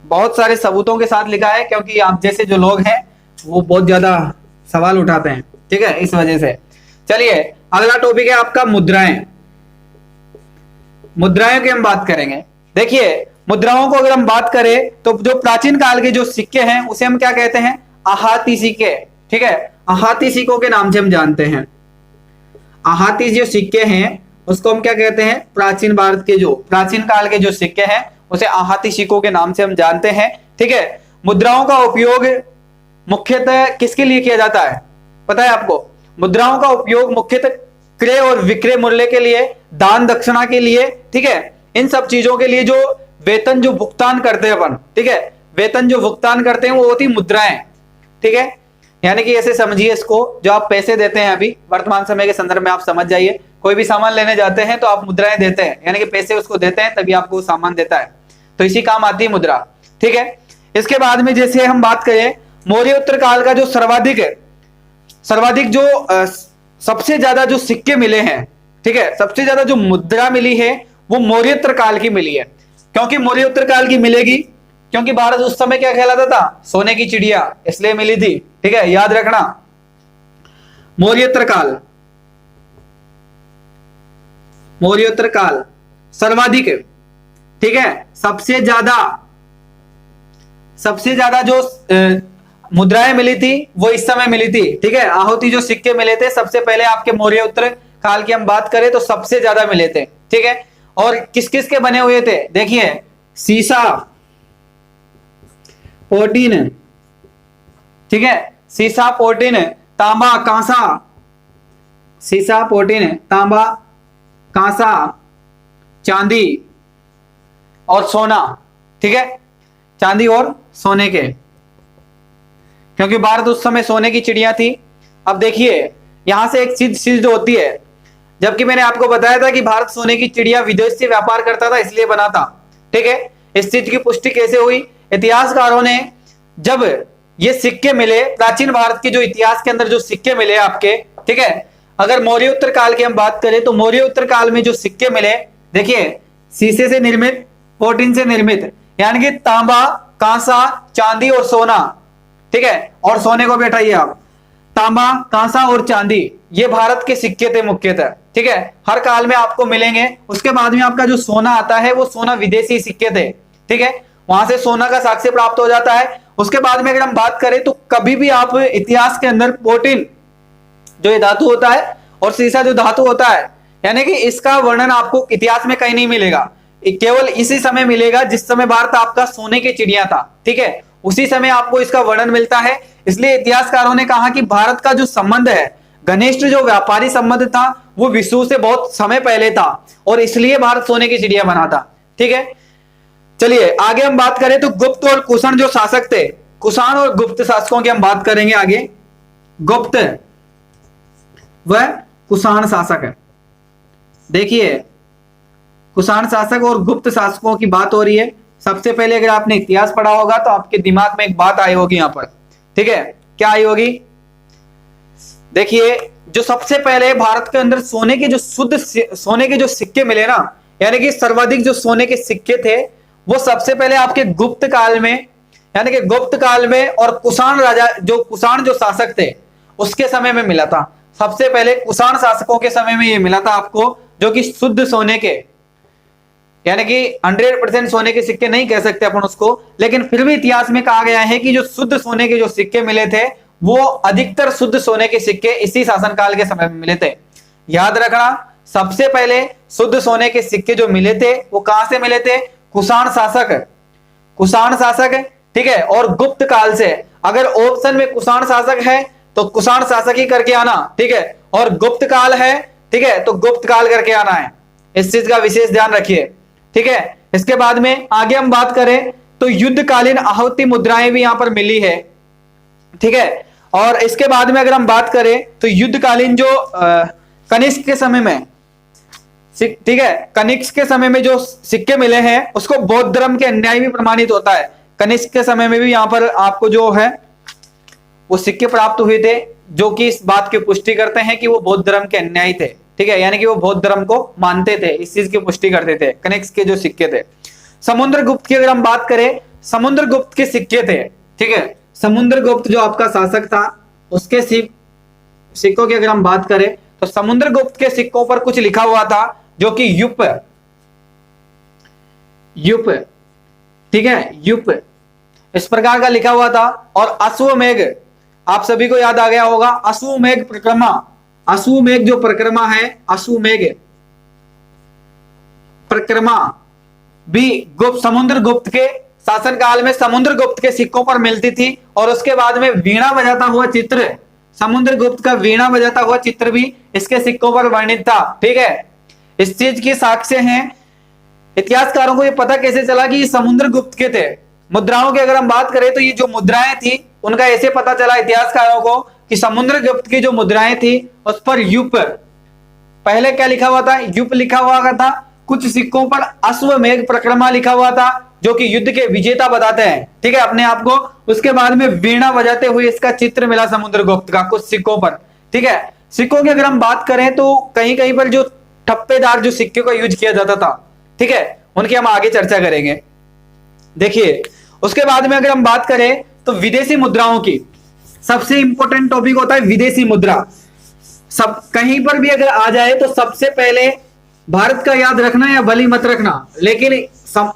Speaker 1: बहुत सारे सबूतों के साथ लिखा है, क्योंकि आप जैसे जो लोग हैं वो बहुत ज्यादा सवाल उठाते हैं, ठीक है, इस वजह से। चलिए अगला टॉपिक है आपका मुद्राएं। मुद्राएं की हम बात करेंगे। देखिए मुद्राओं को अगर हम बात करें तो जो प्राचीन काल के जो सिक्के हैं उसे हम क्या कहते हैं? आहाती सिक्के, ठीक है, आहाती सिक्कों के नाम से हम जानते हैं। आहाती जो सिक्के हैं उसको हम क्या कहते हैं? प्राचीन भारत के जो प्राचीन काल के जो सिक्के हैं उसे आहाती सिक्कों के नाम से हम जानते हैं, ठीक है। मुद्राओं का उपयोग मुख्यतः किसके लिए किया जाता है पता है आपको? मुद्राओं का उपयोग मुख्यतः क्रय और विक्रय मूल्य के लिए, दान दक्षिणा के लिए, ठीक है, इन सब चीजों के लिए जो वेतन जो भुगतान करते हैं अपन, ठीक है, वेतन जो भुगतान करते हैं वो होती मुद्राएं, ठीक है। यानी कि ऐसे समझिए इसको, जो आप पैसे देते हैं अभी वर्तमान समय के संदर्भ में आप समझ जाइए, कोई भी सामान लेने जाते हैं तो आप मुद्राएं देते हैं, यानी कि पैसे उसको देते हैं तभी आपको सामान देता है, तो इसी काम आती है मुद्रा, ठीक है। इसके बाद में जैसे हम बात करें मौर्य उत्तर काल का जो सर्वाधिक जो सबसे ज्यादा जो सिक्के मिले हैं, ठीक है, सबसे ज्यादा जो मुद्रा मिली है वो मौर्योत्तर काल की मिली है। क्योंकि मौर्योत्तर काल की मिलेगी क्योंकि भारत उस समय क्या कहलाता था? सोने की चिड़िया, इसलिए मिली थी, ठीक है, याद रखना। मौर्योत्तर काल सर्वाधिक, ठीक है, सबसे ज्यादा जो मुद्राएं मिली थी वो इस समय मिली थी, ठीक है। आहुति जो सिक्के मिले थे सबसे पहले आपके मौर्य उत्तर काल की हम बात करें तो सबसे ज्यादा मिले थे, ठीक है। और किस किस के बने हुए थे? देखिए सीसा, पोटीन, ठीक है, सीसा, पोटीन, तांबा, कांसा, सीसा, पोटीन, तांबा, कांसा, चांदी और सोना, ठीक है, चांदी और सोने के, क्योंकि भारत उस समय सोने की चिड़िया थी। अब देखिए यहां से एक चीज जो होती है, जबकि मैंने आपको बताया था कि भारत सोने की चिड़िया विदेश से व्यापार करता था इसलिए बना था, ठीक है। इस चीज की पुष्टि कैसे हुई? इतिहासकारों ने जब ये सिक्के मिले, प्राचीन भारत के जो इतिहास के अंदर जो सिक्के मिले आपके, ठीक है, अगर मौर्य उत्तर काल की हम बात करें तो मौर्य उत्तर काल में जो सिक्के मिले, देखिए शीशे से निर्मित, पोटीन से निर्मित, यानी कि तांबा, कांसा, चांदी और सोना, ठीक है, और सोने को बैठाइए आप, तांबा, कांसा और चांदी, ये भारत के सिक्के थे मुख्यतः, ठीक है, हर काल में आपको मिलेंगे। उसके बाद में आपका जो सोना आता है वो सोना विदेशी सिक्के थे, ठीक है, वहां से सोना का साक्ष्य प्राप्त हो जाता है। उसके बाद में अगर हम बात करें तो कभी भी आप इतिहास के अंदर पोटीन जो ये धातु होता है और सीसा जो धातु होता है, यानी कि इसका वर्णन आपको इतिहास में कहीं नहीं मिलेगा, केवल इसी समय मिलेगा जिस समय भारत आपका सोने की चिड़िया था, ठीक है, उसी समय आपको इसका वर्णन मिलता है। इसलिए इतिहासकारों ने कहा कि भारत का जो संबंध है, घनिष्ठ जो व्यापारी संबंध था वो विश्व से बहुत समय पहले था और इसलिए भारत सोने की चिड़िया बना था, ठीक है। चलिए आगे हम बात करें तो गुप्त और कुषाण जो शासक थे, कुषाण और गुप्त शासकों की हम बात करेंगे आगे। गुप्त व कुषाण शासक है, देखिए कुषाण शासक और गुप्त शासकों की बात हो रही है। सबसे पहले अगर आपने इतिहास पढ़ा होगा तो आपके दिमाग में एक बात आई होगी यहां पर, ठीक है, क्या आई होगी? देखिए जो सबसे पहले भारत के अंदर सोने के जो शुद्ध सोने के जो सिक्के मिले ना, यानी कि सर्वाधिक जो सोने के सिक्के थे वो सबसे पहले आपके गुप्त काल में, यानी कि गुप्त काल में और कुषाण राजा जो कुषाण जो शासक थे उसके समय में मिला था। सबसे पहले कुषाण शासकों के समय में ये मिला था आपको, जो कि शुद्ध सोने के, यानी कि 100% सोने के सिक्के नहीं कह सकते अपन उसको, लेकिन फिर भी इतिहास में कहा गया है कि जो शुद्ध सोने के जो सिक्के मिले थे वो अधिकतर शुद्ध सोने के सिक्के इसी शासनकाल के समय में मिले थे। याद रखना, सबसे पहले शुद्ध सोने के सिक्के जो मिले थे वो कहां से मिले थे? कुषाण शासक, ठीक है, और गुप्त काल से। अगर ऑप्शन में कुषाण शासक है तो कुषाण शासक ही करके आना, ठीक है। और गुप्त काल है, ठीक है, तो गुप्त काल करके आना है। इस चीज का विशेष ध्यान रखिए, ठीक है। इसके बाद में आगे हम बात करें तो युद्धकालीन आहुति मुद्राएं भी यहां पर मिली है, ठीक है। और इसके बाद में अगर हम बात करें तो युद्धकालीन जो कनिष्क के समय में, ठीक है, कनिष्क के समय में जो सिक्के मिले हैं उसको बौद्ध धर्म के अन्याय भी प्रमाणित होता है। कनिष्क के समय में भी यहां पर आपको जो है वो सिक्के प्राप्त हुए थे जो कि इस बात की पुष्टि करते हैं कि वो बौद्ध धर्म के अन्यायी थे, ठीक है, यानी कि वो बौद्ध धर्म को मानते थे, इस चीज की पुष्टि करते थे। कनिष्क के जो सिक्के थे। समुद्रगुप्त की अगर हम बात करें, समुद्रगुप्त के सिक्के थे, ठीक है। समुद्रगुप्त जो आपका शासक था उसके सिक्कों की अगर हम बात करें तो समुद्रगुप्त के सिक्कों पर कुछ लिखा हुआ था जो कि युप, ठीक है, युप इस प्रकार का लिखा हुआ था। और अश्वमेघ, आप सभी को याद आ गया होगा, अश्वमेघ परिक्रमा, अश्वमेघ जो परिक्रमा है, अश्वमेघ परिक्रमा भी समुद्रगुप्त के शासनकाल में समुद्रगुप्त के सिक्कों पर मिलती थी। और उसके बाद में वीणा बजाता हुआ चित्र, समुद्रगुप्त का वीणा बजाता हुआ चित्र भी इसके सिक्कों पर वर्णित था, ठीक है। इस चीज की साक्ष्य हैं। इतिहासकारों को यह पता कैसे चला कि ये समुद्रगुप्त के थे। मुद्राओं की अगर हम बात करें तो ये जो मुद्राएं थी उनका ऐसे पता चला इतिहासकारों को कि समुद्रगुप्त की जो मुद्राएं थी उस पर युप, पहले क्या लिखा हुआ था, युप लिखा हुआ था। कुछ सिक्कों पर अश्वमेघ परिक्रमा लिखा हुआ था जो कि युद्ध के विजेता बताते हैं, ठीक है, अपने आप को। उसके बाद में वीणा बजाते हुए इसका चित्र मिला समुद्रगुप्त का कुछ सिक्कों पर, ठीक है। सिक्कों की अगर हम बात करें तो कहीं कहीं पर जो ठप्पेदार जो सिक्के का यूज किया जाता था, ठीक है, उनकी हम आगे चर्चा करेंगे। देखिए उसके बाद में अगर हम बात करें तो विदेशी मुद्राओं की, सबसे इंपॉर्टेंट टॉपिक होता है विदेशी मुद्रा। सब कहीं पर भी अगर आ जाए तो सबसे पहले भारत का याद रखना या भली मत रखना, लेकिन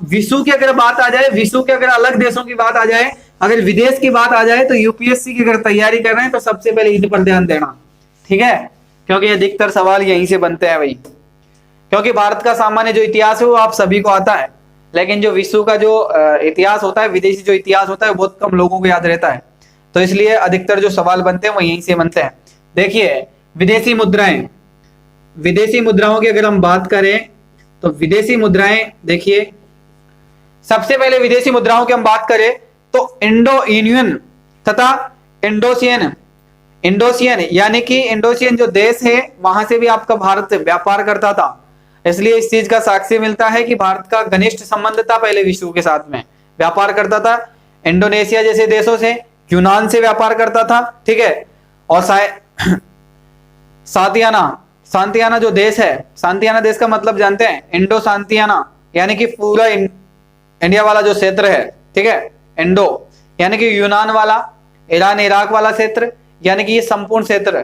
Speaker 1: विश्व की अगर बात आ जाए, विश्व के अगर अलग देशों की बात आ जाए, अगर विदेश की बात आ जाए तो यूपीएससी की अगर तैयारी कर रहे हैं तो सबसे पहले इन पर ध्यान देना, ठीक है, क्योंकि अधिकतर सवाल यहीं से बनते हैं भाई। क्योंकि भारत का सामान्य जो इतिहास है वो आप सभी को आता है, लेकिन जो विश्व का जो इतिहास होता है, विदेशी जो इतिहास होता है, बहुत कम लोगों को याद रहता है। तो इसलिए अधिकतर जो सवाल बनते हैं वो यहीं से बनते हैं। देखिए विदेशी मुद्राएं, विदेशी मुद्राओं की अगर हम बात करें तो विदेशी मुद्राएं, देखिए सबसे पहले विदेशी मुद्राओं की हम बात करें तो इंडो यूनियन तथा इंडोसियन, इंडोसियन यानी कि इंडोसियन जो देश है वहां से भी आपका भारत व्यापार करता था, इसलिए इस चीज का साक्ष्य मिलता है कि भारत का घनिष्ठ संबंध था पहले विश्व के साथ में, व्यापार करता था इंडोनेशिया जैसे देशों से, यूनान से व्यापार करता था, ठीक है। और सांतियाना जो देश है, सांतियाना देश का मतलब जानते हैं, इंडो सांतियाना यानी कि पूरा इंडिया वाला जो क्षेत्र है, ठीक है, इंडो यानी कि यूनान वाला, ईरान इराक वाला क्षेत्र, यानी कि ये संपूर्ण क्षेत्र,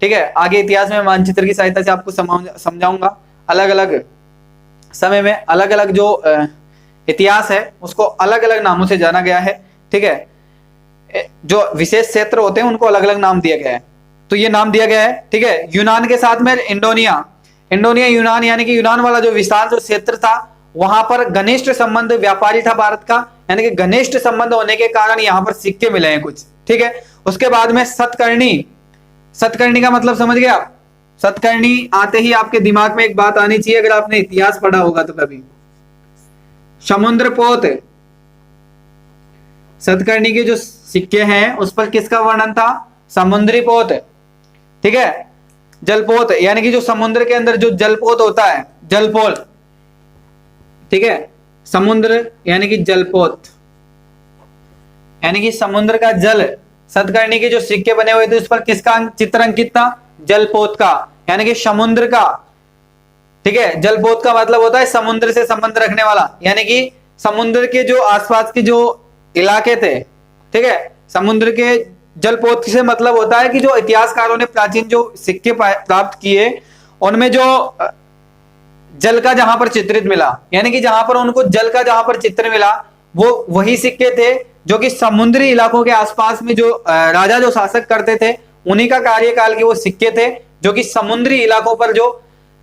Speaker 1: ठीक है। आगे इतिहास में मानचित्र की सहायता से आपको समझाऊंगा, अलग अलग समय में अलग अलग जो इतिहास है उसको अलग अलग नामों से जाना गया है, ठीक है। जो विशेष क्षेत्र होते हैं उनको अलग अलग नाम दिया गया है, तो ये नाम दिया गया है, ठीक है। यूनान के साथ में इंडोनिया, इंडोनिया यूनान यानी कि यूनान वाला जो विशाल जो क्षेत्र था वहां पर घनिष्ठ संबंध व्यापारी था भारत का, यानी कि घनिष्ठ संबंध होने के कारण यहाँ पर सिक्के मिले हैं कुछ, ठीक है। उसके बाद में सतकर्णी, सतकर्णी का मतलब समझ गए आप, सतकर्णी आते ही आपके दिमाग में एक बात आनी चाहिए अगर आपने इतिहास पढ़ा होगा तो कभी, समुद्रपोत। सतकर्णी के जो सिक्के हैं उस पर किसका वर्णन था, समुद्री पोत, ठीक है, जलपोत यानी कि जो समुद्र के अंदर जो जलपोत होता है, जलपोल, ठीक है, समुद्र यानी कि जलपोत यानी कि समुद्र का जल। सतकर्णी के जो सिक्के बने हुए थे उस पर किसका चित्र अंकित था, जलपोत का, यानी कि समुद्र का, ठीक है। जलपोत का मतलब होता है समुद्र से संबंध रखने वाला, यानी कि समुद्र के जो आसपास के जो इलाके थे, ठीक है, समुद्र के जलपोत से मतलब होता है कि जो इतिहासकारों ने प्राचीन जो सिक्के प्राप्त किए उनमें जो जल का जहां पर चित्रित मिला, यानी कि जहां पर उनको जल का जहां पर चित्र मिला वो वही सिक्के थे जो कि समुद्री इलाकों के आसपास में जो राजा जो शासक करते थे उन्हीं का कार्यकाल के वो सिक्के थे जो कि समुद्री इलाकों पर जो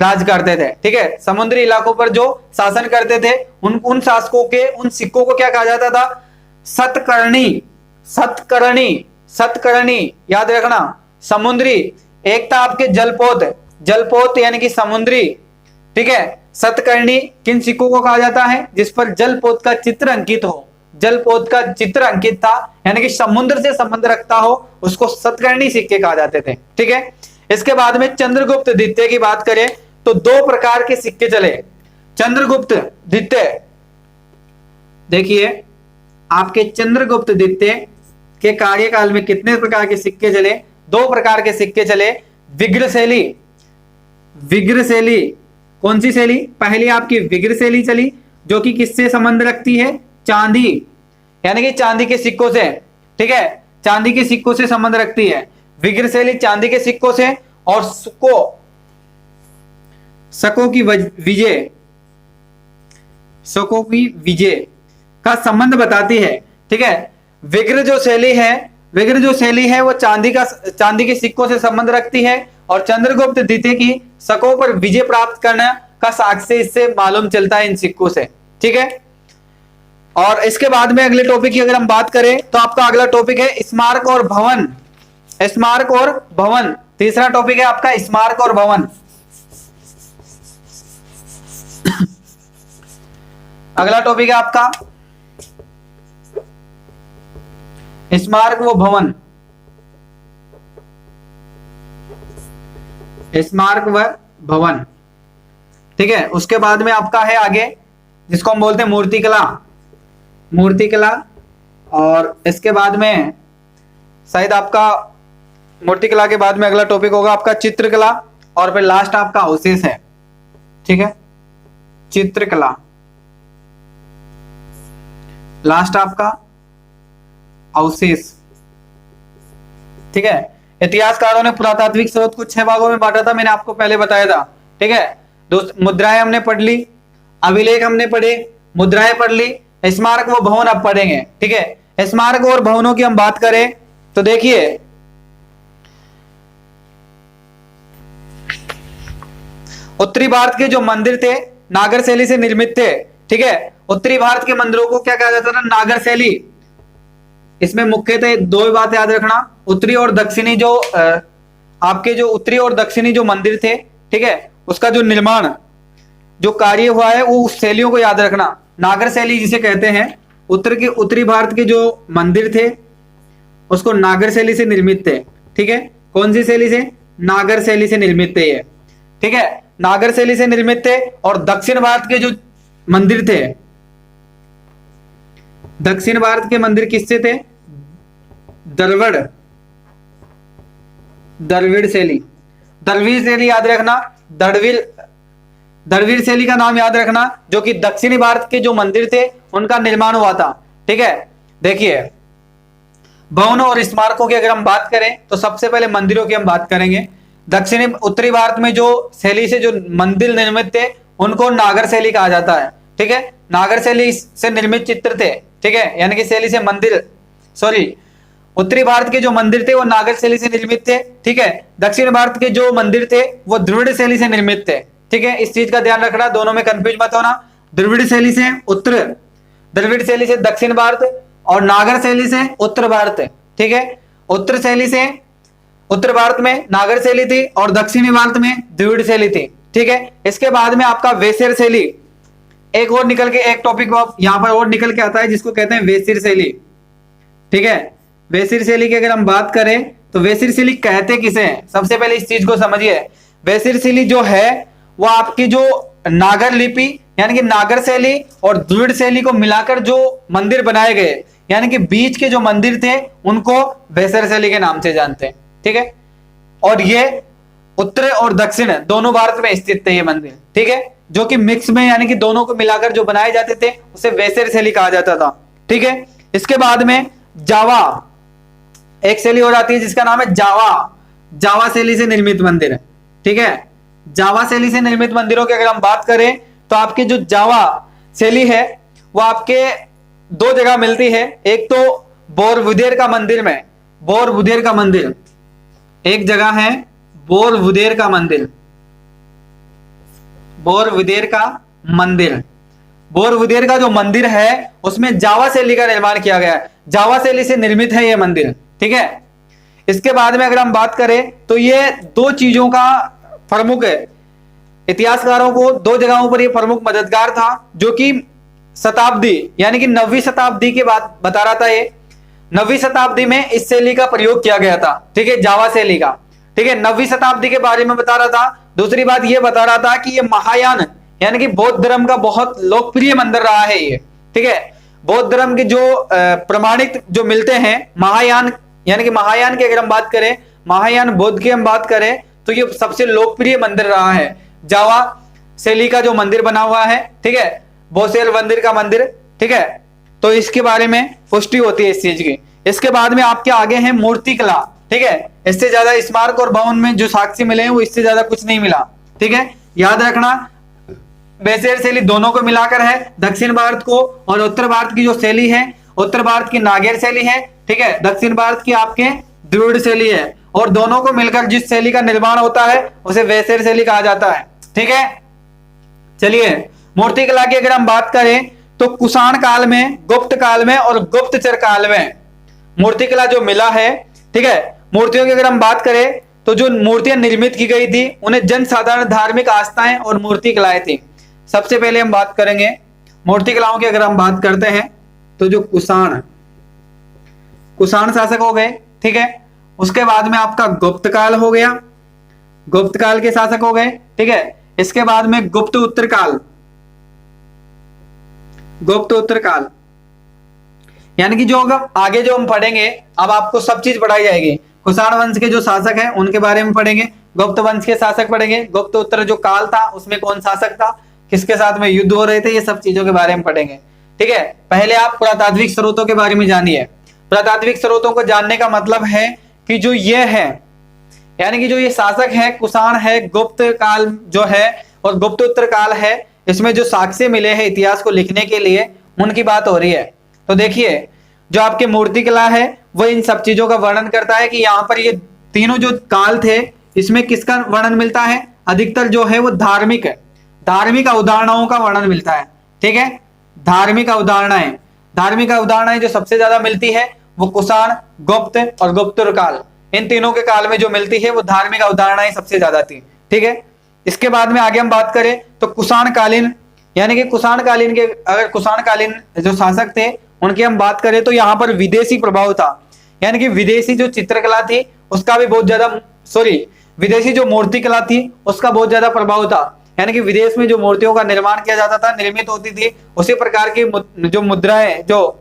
Speaker 1: राज करते थे, ठीक है, समुद्री इलाकों पर जो शासन करते थे उन शासकों के उन सिक्कों को क्या कहा जाता था, सतकर्णी, सतकर्णी, सतकर्णी याद रखना, समुद्री। एक था आपके जलपोत, जलपोत यानी कि समुद्री, ठीक है। सतकर्णी किन सिक्कों को कहा जाता है? जिस पर जलपोत का चित्र अंकित हो, जलपोत का चित्र अंकित था यानी कि समुद्र से संबंध रखता हो, उसको सतकर्णी सिक्के कहा जाते थे, ठीक है। इसके बाद में चंद्रगुप्त द्वितीय की बात करें तो दो प्रकार के सिक्के चले। चंद्रगुप्त द्वितीय, देखिए आपके चंद्रगुप्त द्वितीय के कार्यकाल में कितने प्रकार के सिक्के चले? दो प्रकार के सिक्के चले। विग्र शैली, विग्र शैली कौन सी शैली? पहली आपकी विग्र शैली चली जो कि किससे संबंध रखती है? चांदी, यानी कि चांदी के सिक्कों से, ठीक है, चांदी के सिक्कों से संबंध रखती है विग्र शैली, चांदी के सिक्कों से। और शकों की विजय, शकों की विजय का संबंध बताती है, ठीक है। विग्र जो शैली है, विग्र जो शैली है वो चांदी के सिक्कों से संबंध रखती है और चंद्रगुप्त द्वितीय की शकों पर विजय प्राप्त करने का साक्ष्य इससे मालूम चलता है इन सिक्कों से, ठीक है। और इसके बाद में अगले टॉपिक की अगर हम बात करें तो आपका अगला टॉपिक है स्मारक और भवन, स्मारक और भवन। तीसरा टॉपिक है आपका स्मारक और भवन। अगला टॉपिक है आपका स्मारक व भवन, स्मारक व भवन, ठीक है। उसके बाद में आपका है आगे जिसको हम बोलते हैं मूर्तिकला, मूर्तिकला। और इसके बाद में शायद आपका मूर्तिकला के बाद में अगला टॉपिक होगा आपका चित्रकला और फिर लास्ट आपका अवशेष है, ठीक है। चित्रकला लास्ट आपका अवशेष, ठीक है। इतिहासकारों ने पुरातात्विक स्रोत को 6 भागों में बांटा था, मैंने आपको पहले बताया था, ठीक है। मुद्राएं हमने पढ़ ली, अभिलेख हमने पढ़े, मुद्राएं पढ़ ली, स्मारक व भवन अब पढ़ेंगे, ठीक है। स्मारक और भवनों की हम बात करें तो देखिए उत्तरी भारत के जो मंदिर थे नागर शैली से निर्मित थे, ठीक है। उत्तरी भारत के मंदिरों को क्या कहा जाता था? नागर शैली। इसमें मुख्यतः दो बात याद रखना, उत्तरी और दक्षिणी जो आपके जो उत्तरी और दक्षिणी जो मंदिर थे, ठीक है, उसका जो निर्माण जो कार्य हुआ है वो उस शैलियों को याद रखना। नागर शैली जिसे कहते हैं, उत्तरी भारत के जो मंदिर थे उसको नागर शैली से निर्मित थे, ठीक है। कौन सी शैली से? नागर शैली से निर्मित थे ये, ठीक है, नागर शैली से निर्मित थे। और दक्षिण भारत के जो मंदिर थे, दक्षिण भारत के मंदिर किससे थे? द्रविड़, द्रविड़ शैली, द्रविड़ शैली याद रखना, द्रविड़ शैली का नाम याद रखना, जो कि दक्षिणी भारत के जो मंदिर थे उनका निर्माण हुआ था, ठीक है। देखिए भवनों और स्मारकों की अगर हम बात करें तो सबसे पहले मंदिरों की हम बात करेंगे। दक्षिणी उत्तरी भारत में जो शैली से जो मंदिर निर्मित थे उनको नागर शैली कहा जाता है, ठीक है। नागर शैली से निर्मित चित्र थे, ठीक है, यानी कि शैली से मंदिर, सॉरी, उत्तरी भारत के जो मंदिर थे वो नागर शैली से निर्मित थे, ठीक है। दक्षिण भारत के जो मंदिर थे वो द्रविड़ शैली से निर्मित थे, ठीक है। इस चीज का ध्यान रखना, दोनों में कंफ्यूज मत होना। द्रविड़ शैली से उत्तर, द्रविड़ शैली से दक्षिण भारत और नागर शैली से उत्तर भारत, ठीक है। उत्तर शैली से उत्तर भारत में नागर शैली थी और दक्षिणी भारत में द्रविड़ शैली थी, ठीक है। इसके बाद में आपका वेसिर शैली, एक और निकल के एक टॉपिक यहां पर और निकल के आता है जिसको कहते हैं वेसिर शैली, ठीक है। वेसिर शैली की अगर हम बात करें तो वेसिर शैली कहते किसे हैं? सबसे पहले इस चीज को समझिए। वेसिर शैली जो है वो आपकी जो नागर लिपि यानी कि नागर शैली और द्रविड़ शैली को मिलाकर जो मंदिर बनाए गए यानी कि बीच के जो मंदिर थे उनको वेसिर शैली के नाम से जानते हैं, ठीक है। और ये उत्तर और दक्षिण दोनों भारत में स्थित थे ये मंदिर, ठीक है, जो कि मिक्स में यानी कि दोनों को मिलाकर जो बनाए जाते थे उसे वेसिर शैली कहा जाता था, ठीक है। इसके बाद में जावा, एक शैली और आती है जिसका नाम है जावा, जावा शैली से निर्मित मंदिर, ठीक है। जावा शैली से निर्मित मंदिरों की अगर हम बात करें तो आपके जो जावा शैली है वो आपके दो जगह मिलती है। एक तो बोरबुदेर का मंदिर में, बोरबुदेर का मंदिर एक जगह है, बोरबुदेर का मंदिर, बोरबुदेर का मंदिर, बोरबुदेर का जो मंदिर है उसमें जावा शैली का निर्माण किया गया है, जावा शैली से निर्मित है यह मंदिर, ठीक है। इसके बाद में अगर हम बात करें तो ये दो चीजों का प्रमुख इतिहासकारों को दो जगहों पर ये प्रमुख मददगार था, जो कि शताब्दी यानी कि 9वीं शताब्दी के बाद बता रहा था। ये 9वीं शताब्दी में इस शैली का प्रयोग किया गया था, ठीक है, जावा शैली का, ठीक है, 9वीं शताब्दी के बारे में बता रहा था। दूसरी बात ये बता रहा था कि ये महायान यानी कि बौद्ध धर्म का बहुत लोकप्रिय मंदिर रहा है ये, ठीक है। बौद्ध धर्म के जो प्रमाणित जो मिलते हैं महायान, यानी कि महायान की अगर हम बात करें, महायान बौद्ध की हम बात करें तो ये सबसे लोकप्रिय मंदिर रहा है, जावा शैली का जो मंदिर बना हुआ है, ठीक है, बोसेल मंदिर का मंदिर, ठीक है। तो इसके बारे में पुष्टि होती है इस चीज की। इसके बाद में आपके आगे है मूर्तिकला, ठीक है। इससे ज्यादा स्मारक और भवन में जो साक्ष्य मिले हैं वो इससे ज्यादा कुछ नहीं मिला, ठीक है। याद रखना बेसेल शैली दोनों को मिलाकर है, दक्षिण भारत को और उत्तर भारत की जो शैली है, उत्तर भारत की नागेर शैली है, ठीक है, दक्षिण भारत की आपके द्रविड़ शैली है, और दोनों को मिलकर जिस शैली का निर्माण होता है उसे वैसेर शैली कहा जाता है, ठीक है। चलिए मूर्तिकला की अगर हम बात करें तो कुषाण काल में, गुप्त काल में और गुप्तचर काल में मूर्तिकला जो मिला है, ठीक है। मूर्तियों की अगर हम बात करें तो जो मूर्तियां निर्मित की गई थी उन्हें जन साधारण धार्मिक आस्थाएं और मूर्तिकलाएं थी। सबसे पहले हम बात करेंगे मूर्तिकलाओं की। अगर हम बात करते हैं तो जो कुषाण शासक हो गए, ठीक है। उसके बाद में आपका गुप्त काल हो गया, गुप्त काल के शासक हो गए, ठीक है। इसके बाद में गुप्त उत्तर काल, गुप्त उत्तर काल यानी कि जो आगे जो हम पढ़ेंगे, अब आपको सब चीज पढ़ाई जाएगी। कुषाण वंश के जो शासक हैं उनके बारे में पढ़ेंगे, गुप्त वंश के शासक पढ़ेंगे, गुप्त उत्तर जो काल था उसमें कौन शासक था, किसके साथ में युद्ध हो रहे थे, ये सब चीजों के बारे में पढ़ेंगे, ठीक है। पहले आप पुरातात्विक स्रोतों के बारे में जानिए। पुरातात्विक स्रोतों को जानने का मतलब है कि जो ये है, यानी कि जो ये शासक है, कुषाण है, गुप्त काल जो है और गुप्त उत्तर काल है, इसमें जो साक्ष्य मिले हैं इतिहास को लिखने के लिए उनकी बात हो रही है। तो देखिए जो आपके मूर्तिकला है वो इन सब चीजों का वर्णन करता है कि यहाँ पर ये तीनों जो काल थे इसमें किसका वर्णन मिलता है, अधिकतर जो है वो धार्मिक है, धार्मिक अवधारणाओं का वर्णन मिलता है, ठीक है। धार्मिक अवधारणाएं जो सबसे ज्यादा मिलती है वो कुषाण, गुप्त और गुप्तोत्तर काल, इन तीनों के काल में जो मिलती है वो धार्मिक अवधारणाएं सबसे ज्यादा थी, ठीक है। इसके बाद में आगे हम बात करें तो कुषाण कालीन, यानी कि कुषाण कालीन के, अगर कुषाण कालीन जो शासक थे उनकी हम बात करें तो यहाँ पर विदेशी प्रभाव था, यानी कि विदेशी जो चित्रकला थी उसका भी बहुत ज्यादा, विदेशी जो मूर्तिकला थी उसका बहुत ज्यादा प्रभाव था, यानी कि विदेश में जो मूर्तियों का निर्माण किया जाता था, निर्मित होती थी, उसी प्रकार की जो मुद्राएं, जो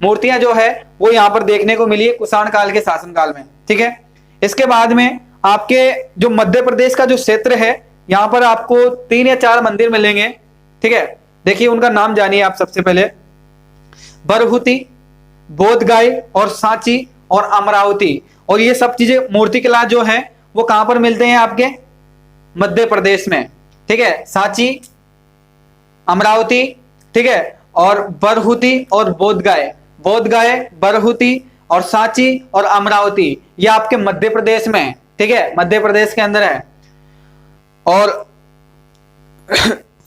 Speaker 1: मूर्तियां जो है वो यहाँ पर देखने को मिली है कुषाण काल के शासनकाल में, ठीक है। इसके बाद में आपके जो मध्य प्रदेश का जो क्षेत्र है यहाँ पर आपको 3 या 4 मंदिर मिलेंगे, ठीक है। देखिए उनका नाम जानिए आप। सबसे पहले बरहुति, बोधगया और सांची और अमरावती, और ये सब चीजें मूर्तिकला जो है वो कहां पर मिलते हैं, आपके मध्य प्रदेश में, ठीक है। सांची, अमरावती, ठीक है, और बरहुति और बोधगया, बरहुति और सांची और अमरावती, ये आपके मध्य प्रदेश में है, ठीक है, मध्य प्रदेश के अंदर है। और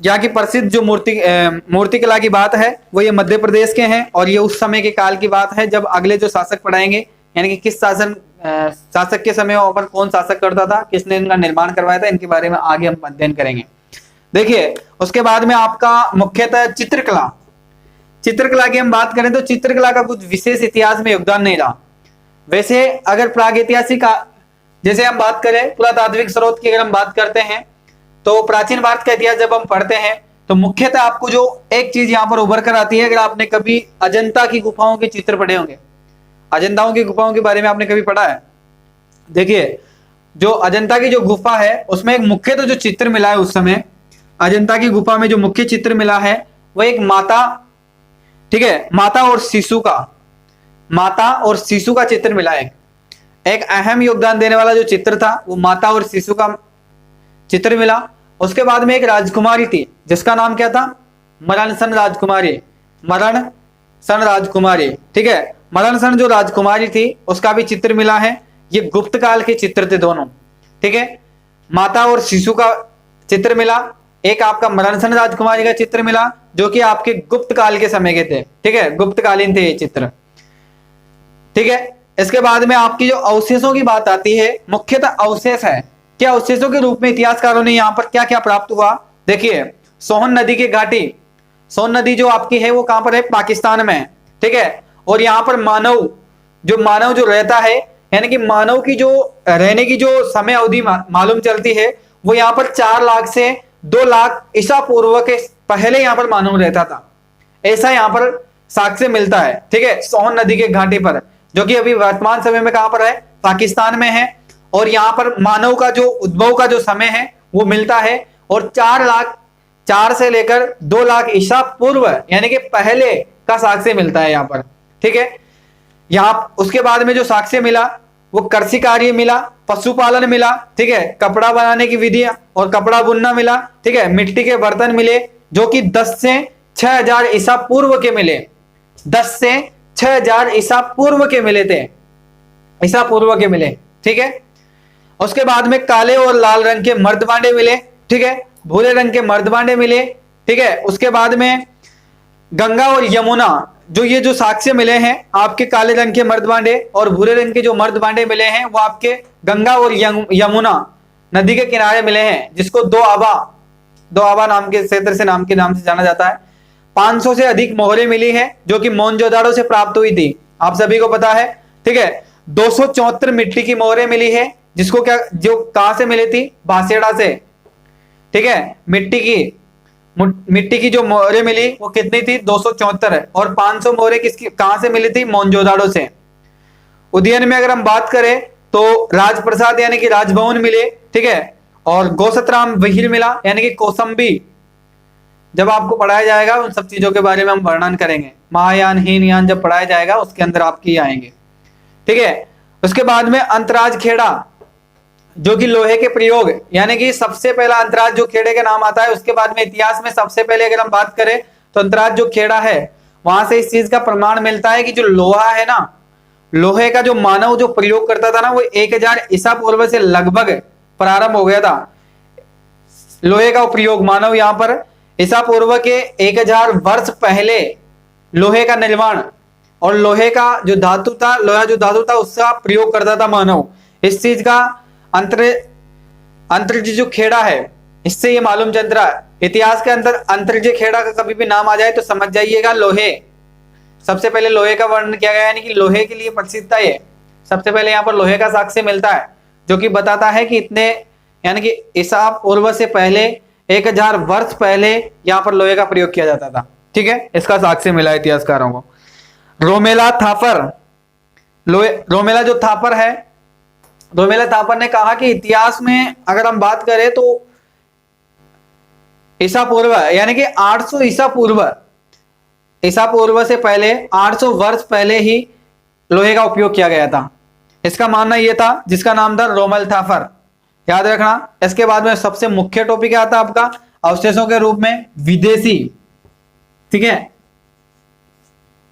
Speaker 1: यहाँ की प्रसिद्ध जो मूर्तिकला की बात है वो ये मध्य प्रदेश के हैं, और ये उस समय के काल की बात है जब अगले जो शासक पढ़ाएंगे, यानी कि किस शासक के समय पर कौन शासक करता था, किसने इनका निर्माण करवाया था, इनके बारे में आगे हम अध्ययन करेंगे। देखिए उसके बाद में आपका मुख्यतः चित्रकला की हम बात करें तो चित्रकला का कुछ विशेष इतिहास में योगदान नहीं रहा। वैसे अगर प्रागैतिहासिक, जैसे हम बात करें पुरातात्विक स्रोत की अगर हम बात करते हैं तो प्राचीन भारत का इतिहास जब हम पढ़ते हैं तो मुख्यतः आपको जो एक चीज यहाँ पर उभर कर आती है, अगर आपने कभी अजंता की गुफाओं के चित्र पढ़े होंगे, अजंताओं की गुफाओं के बारे में आपने कभी पढ़ा है, देखिए जो अजंता की जो गुफा है उसमें एक मुख्य तो जो चित्र मिला है उस समय, अजंता की गुफा में जो मुख्य चित्र मिला है वो एक माता, ठीक है, माता और शिशु का चित्र मिला है। एक अहम योगदान देने वाला जो चित्र था वो माता और शिशु का चित्र मिला। उसके बाद में एक राजकुमारी थी जिसका नाम क्या था, मरणसन राजकुमारी, ठीक है, मरणसन जो राजकुमारी थी उसका भी चित्र मिला है। ये गुप्त काल के चित्र थे दोनों, ठीक है, माता और शिशु का चित्र मिला, एक आपका मरणसन राजकुमारी का चित्र मिला जो कि आपके गुप्त काल के समय के थे, ठीक है, गुप्तकालीन थे ये चित्र, ठीक है। इसके बाद में आपकी जो अवशेषों की बात आती है, मुख्यतः अवशेष है कि अवशेषों के रूप में इतिहासकारों ने यहाँ पर क्या क्या प्राप्त हुआ। देखिए, सोहन नदी की घाटी, सोहन नदी जो आपकी है वो कहां पर है, पाकिस्तान में है, ठीक है। और यहाँ पर मानव जो रहता है, यानी कि मानव की जो रहने की जो समय अवधि मालूम चलती है, वो यहाँ पर 4 लाख से 2 लाख ईसा पूर्व के पहले यहाँ पर मानव रहता था, ऐसा यहाँ पर साक्ष्य मिलता है, ठीक है, सोहन नदी के घाटी पर, जो कि अभी वर्तमान समय में कहां पर है, पाकिस्तान में है। और यहाँ पर मानव का जो उद्भव का जो समय है वो मिलता है, और 4 से लेकर 2 लाख ईसा पूर्व यानी कि पहले का साक्ष्य मिलता है यहाँ पर, ठीक है। यहाँ उसके बाद में जो साक्ष्य मिला वो कृषि कार्य मिला, पशुपालन मिला, ठीक है, कपड़ा बनाने की विधियां और कपड़ा बुनना मिला, ठीक है, मिट्टी के बर्तन मिले जो कि 10 से 6000 ईसा पूर्व के मिले, 10 से 6000 ईसा पूर्व के मिले थे, ईसा पूर्व के मिले, ठीक है। उसके बाद में काले और लाल रंग के मर्दबांडे मिले, ठीक है, भूरे रंग के मर्दबांडे मिले, ठीक है। उसके बाद में गंगा और यमुना, जो ये जो साक्ष्य मिले हैं आपके काले रंग के मर्दबांडे और भूरे रंग के जो मर्दबांडे मिले हैं वो आपके गंगा और यमुना नदी के किनारे मिले हैं, जिसको दो आबा नाम के क्षेत्र से नाम से जाना जाता है। 500 से अधिक मोहरें मिली हैं जो कि मोहनजोदाड़ो से प्राप्त हुई थी, आप सभी को पता है, ठीक है। 274 मिट्टी की मोहरें मिली है, जिसको जो कहां से मिली थी, बासेड़ा से, ठीक है। मिट्टी की जो मोहरें मिली वो कितनी थी, 274 है, और 500 मोहरें कहां से मिली थी, मोहनजोदाड़ो से। उदयन में अगर हम बात करें तो राजप्रसाद यानी कि राजभवन मिले, ठीक है, और गोसतराम विहीर मिला यानी कि कौसंबी। जब आपको पढ़ाया जाएगा उन सब चीजों के बारे में हम वर्णन करेंगे, महायान हीनयान जब पढ़ाया जाएगा उसके अंदर आपके आएंगे, ठीक है। उसके बाद में अंतराज खेड़ा, जो कि लोहे के प्रयोग, यानी कि सबसे पहला अंतराज जो खेड़े का नाम आता है। उसके बाद में इतिहास में सबसे पहले अगर हम बात करें तो अंतराज जो खेड़ा है, वहां से इस चीज का प्रमाण मिलता है कि जो लोहा है ना, लोहे का जो मानव जो प्रयोग करता था ना, वो 1000 ईसा पूर्व से लगभग प्रारंभ हो गया था लोहे का प्रयोग। मानव यहाँ पर ईसा पूर्व के 1000 वर्ष पहले लोहे का निर्माण और लोहे का जो धातु था, लोहा जो धातु था उसका प्रयोग करता था मानव। इस चीज का अंतर्ज जो खेड़ा है, इससे ये मालूम चल रहा है। इतिहास के अंदर अंतर्ज खेड़ा का कभी भी नाम आ जाए तो समझ जाइएगा लोहे, सबसे पहले लोहे का वर्णन किया गया, यानी कि लोहे के लिए प्रसिद्ध था ये। सबसे पहले यहाँ पर लोहे का साक्ष्य मिलता है जो कि बताता है कि इतने, यानी कि ईसा पूर्व से पहले 1000 वर्ष पहले यहाँ पर लोहे का प्रयोग किया जाता था, ठीक है। इसका साक्ष्य मिला इतिहासकारों को। रोमेला थापर, रोमेला जो थापर है, रोमेला थापर ने कहा कि इतिहास में अगर हम बात करें तो ईसा पूर्व यानी कि 800 ईसा पूर्व से पहले 800 वर्ष पहले ही लोहे का उपयोग किया गया था। इसका मानना यह था, जिसका नाम था रोमेला थापर, याद रखना। इसके बाद में सबसे मुख्य टॉपिक क्या आता है आपका, अवशेषों के रूप में विदेशी, ठीक है।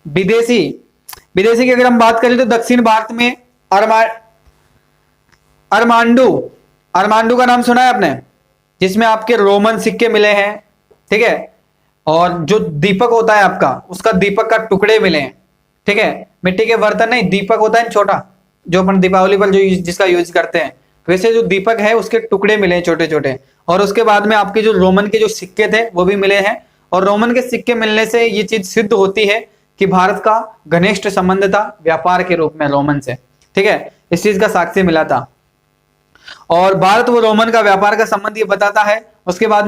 Speaker 1: विदेशी की अगर हम बात करें तो दक्षिण भारत में अरमांडू का नाम सुना है आपने, जिसमें आपके रोमन सिक्के मिले हैं, ठीक है। और जो दीपक होता है आपका, उसका दीपक का टुकड़े मिले हैं, ठीक है। मिट्टी के बर्तन नहीं, दीपक होता है छोटा, जो अपन दीपावली पर जिसका यूज करते हैं, वैसे जो दीपक है उसके टुकड़े मिले हैं छोटे छोटे। और उसके बाद में आपके जो रोमन के जो सिक्के थे वो भी मिले हैं, और रोमन के सिक्के मिलने से ये चीज सिद्ध होती है कि भारत का घनिष्ठ संबंध था व्यापार के रूप में रोमन से, ठीक है। इस चीज का साक्ष्य मिला था, और भारत व रोमन का व्यापार का संबंध ये बताता है। उसके बाद